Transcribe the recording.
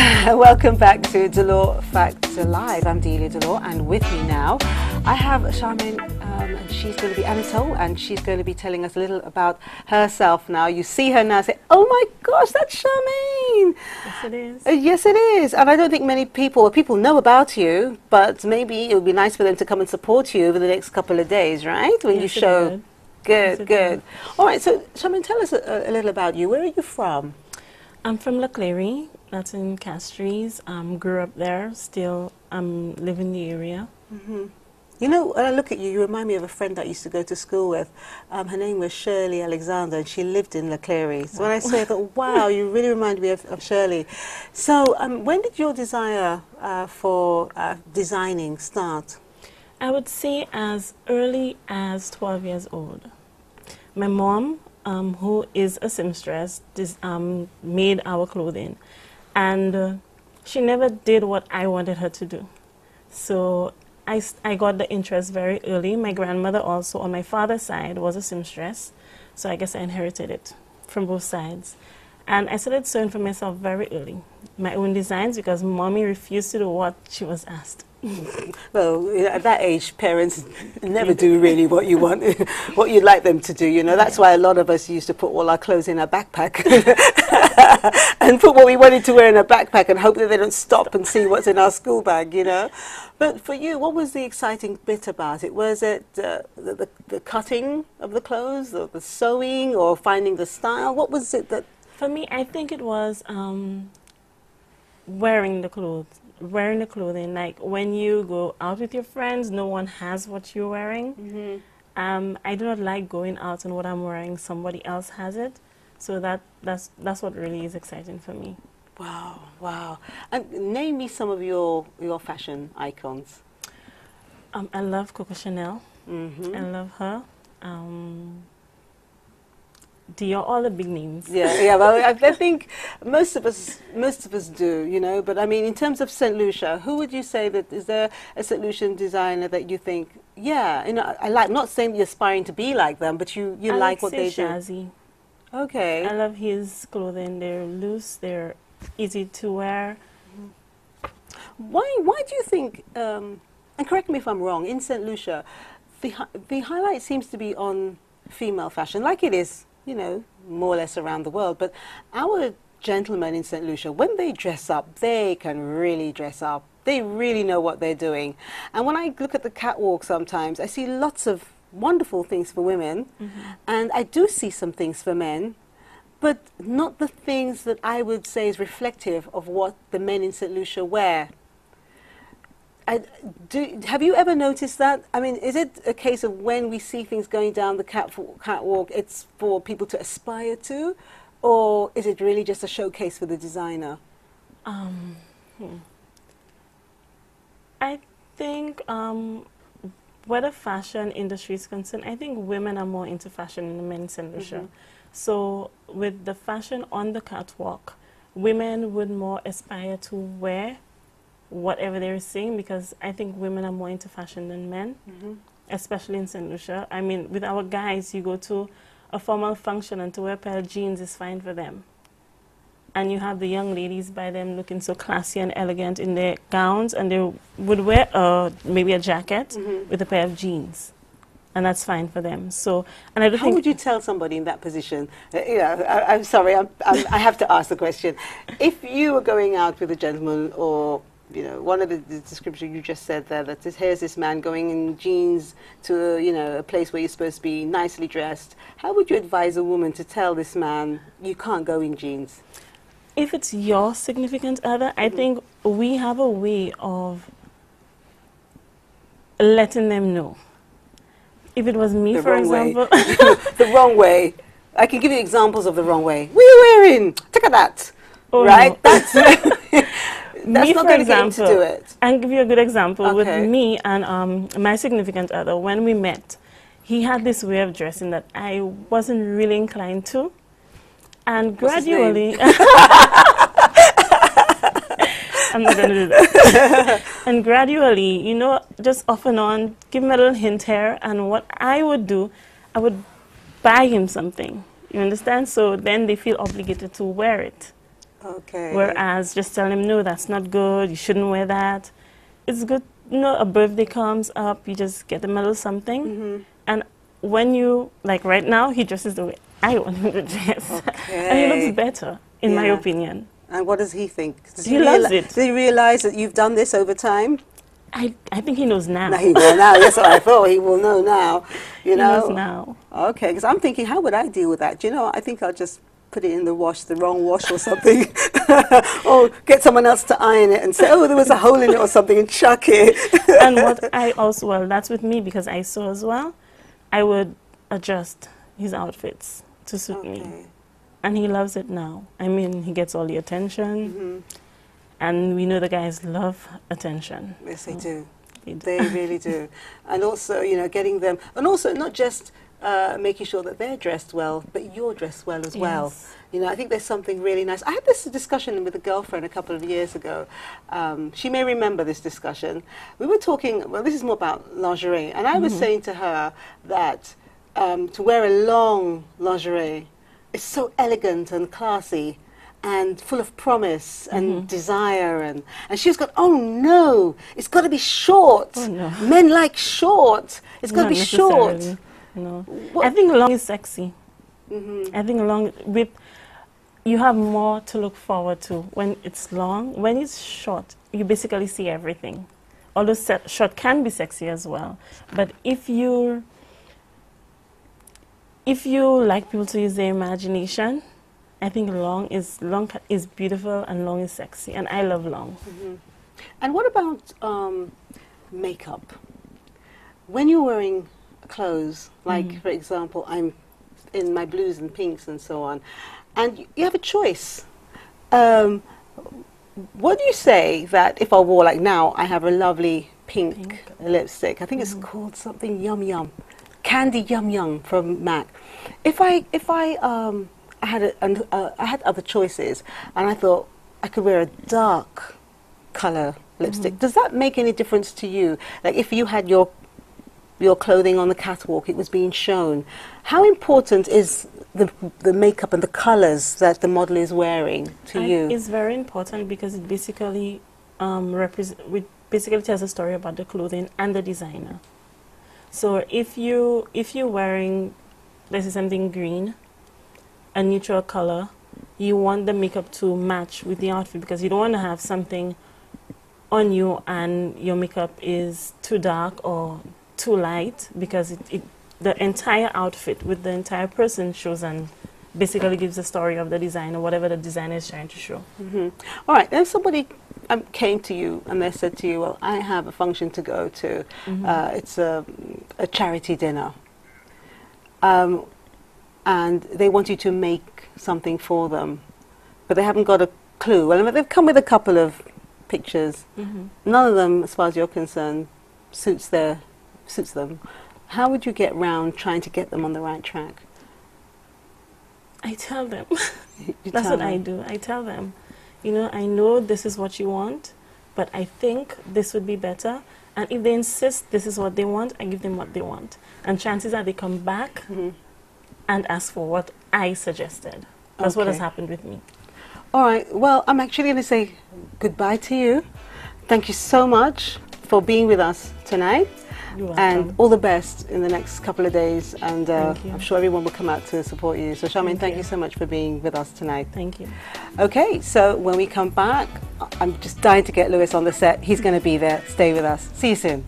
Welcome back to Delore Facts Live. I'm Delia Delore, and with me now I have Charmaine, and she's going to be Anatole, and she's going to be telling us a little about herself now. You see her now, say, oh my gosh, that's Charmaine. Yes, it is. Yes, it is. And I don't think many people know about you, but maybe it would be nice for them to come and support you over the next couple of days, right? When you show. Good, good. All right, so Charmaine, tell us a little about you. Where are you from? I'm from Leclerc, that's in Castries. Grew up there, still live in the area. Mm-hmm. You know, when I look at you, you remind me of a friend that I used to go to school with. Her name was Shirley Alexander, and she lived in Leclerc. So when I saw it, I thought, wow, you really remind me of Shirley. So when did your desire for designing start? I would say as early as 12 years old. My mom, who is a seamstress, made our clothing. And she never did what I wanted her to do. So I got the interest very early. My grandmother also, on my father's side, was a seamstress. So I guess I inherited it from both sides. And I started sewing for myself very early. My own designs, because mommy refused to do what she was asked. Well, at that age, parents never do really what you want, what you'd like them to do, you know. That's why a lot of us used to put all our clothes in a backpack and put what we wanted to wear in a backpack and hope that they don't stop and see what's in our school bag, you know. But for you, what was the exciting bit about it? Was it the cutting of the clothes, or the sewing, or finding the style? What was it that... For me, I think it was wearing the clothes. Wearing the clothing, like when you go out with your friends, no one has what you're wearing. Mm-hmm. I do not like going out and what I'm wearing, somebody else has it. So that's what really is exciting for me. Wow, wow. And name me some of your fashion icons. I love Coco Chanel. Mm-hmm. I love her. Dior, all the big names. Yeah. Well, I think most of us do, you know. But I mean, in terms of St. Lucia, who would you say that is there a St. Lucian designer that you think, yeah, you know, I like? Not saying you're aspiring to be like them, but you like what they do. Shazzy. Okay. I love his clothing. They're loose. They're easy to wear. Why do you think? And correct me if I'm wrong. In St. Lucia, the highlight seems to be on female fashion, like it is, you know, more or less around the world. But our gentlemen in St. Lucia, when they dress up, they can really dress up. They really know what they're doing. And when I look at the catwalk sometimes, I see lots of wonderful things for women. Mm-hmm. And I do see some things for men, but not the things that I would say is reflective of what the men in St. Lucia wear. Have you ever noticed that? I mean, is it a case of when we see things going down the catwalk, it's for people to aspire to, or is it really just a showcase for the designer? I think where the fashion industry is concerned, I think women are more into fashion than men in St. Lucia. Mm-hmm. So with the fashion on the catwalk, women would more aspire to wear whatever they're seeing, because I think women are more into fashion than men, mm-hmm. especially in St. Lucia. I mean, with our guys, you go to a formal function and to wear a pair of jeans is fine for them. And you have the young ladies by them looking so classy and elegant in their gowns, and they would wear maybe a jacket mm-hmm. with a pair of jeans. And that's fine for them. So, and I don't How would you tell somebody in that position? You know, I'm sorry, I have to ask the question. If you were going out with a gentleman, or you know, one of the descriptions you just said there, that here's this man going in jeans to, you know, a place where you're supposed to be nicely dressed. How would you advise a woman to tell this man, you can't go in jeans? If it's your significant other, I think we have a way of letting them know. If it was me, for example. The wrong way. I can give you examples of the wrong way. What are you wearing? Look at that. Oh, right? No. That's me, not for going to example, get him to do it. I'll give you a good example. Okay. With me and my significant other, when we met, he had this way of dressing that I wasn't really inclined to. And gradually... I'm not going to do that. And gradually, you know, just off and on, give him a little hint here. And what I would do, I would buy him something. You understand? So then they feel obligated to wear it. Okay. Whereas just telling him, no, that's not good, you shouldn't wear that. It's good, you know, a birthday comes up, you just get him a little something. And when you, like right now, he dresses the way I want him to dress. Okay. And he looks better, in my opinion. And what does he think? Does He loves it. Does he realize that you've done this over time? I think he knows now. No, he will now. That's what I thought. He will know now. You know? He knows now. Okay, because I'm thinking, how would I deal with that? Do you know, I think I'll just put it in the wash, the wrong wash or something. Or get someone else to iron it and say, oh, there was a hole in it or something, and chuck it. And what I also, well, that's with me because I sew as well. I would adjust his outfits to suit me. And he loves it now. I mean, he gets all the attention. And we know the guys love attention. Yes, they do. They really do. And also, you know, getting them, and also not just making sure that they're dressed well, but you're dressed well as well. You know, I think there's something really nice. I had this discussion with a girlfriend a couple of years ago. She may remember this discussion. We were talking, well, this is more about lingerie, and I was saying to her that to wear a long lingerie is so elegant and classy and full of promise and desire, and she's got, oh no, it's got to be short. Oh, no. Men like short. It's got to be short. No, What? I think long is sexy. I think long with you have more to look forward to when it's long. When it's short, you basically see everything. Although short can be sexy as well, but if you like people to use their imagination, I think long is beautiful and long is sexy, and I love long. And what about makeup? When you're wearing clothes, like for example, I'm in my blues and pinks and so on, and you have a choice. What do you say that if I wore, like now, I have a lovely pink lipstick. I think it's called something Yum Yum, Candy Yum Yum from MAC. If I had other choices, and I thought I could wear a dark color lipstick. Does that make any difference to you? Like if you had your clothing on the catwalk, it was being shown. How important is the makeup and the colors that the model is wearing to you? It's very important because it basically basically tells a story about the clothing and the designer. So if you're wearing, let's say something green, a neutral color, you want the makeup to match with the outfit because you don't want to have something on you and your makeup is too dark or too light, because the entire outfit with the entire person shows and basically gives the story of the designer, whatever the designer is trying to show. All right, if somebody came to you and they said to you, well, I have a function to go to, it's a charity dinner, and they want you to make something for them, but they haven't got a clue. Well, they've come with a couple of pictures. None of them, as far as you're concerned, suits them. How would you get round trying to get them on the right track? I tell them. You That's tell what I do. I tell them, you know, I know this is what you want, but I think this would be better. And if they insist this is what they want, I give them what they want. And chances are they come back and ask for what I suggested. That's what has happened with me. All right. Well, I'm actually going to say goodbye to you. Thank you so much for being with us tonight. You're welcome. And all the best in the next couple of days. And Thank you. I'm sure everyone will come out to support you. So, Charmaine, thank you so much for being with us tonight. Thank you. Okay, so when we come back, I'm just dying to get Lewis on the set. He's going to be there. Stay with us. See you soon.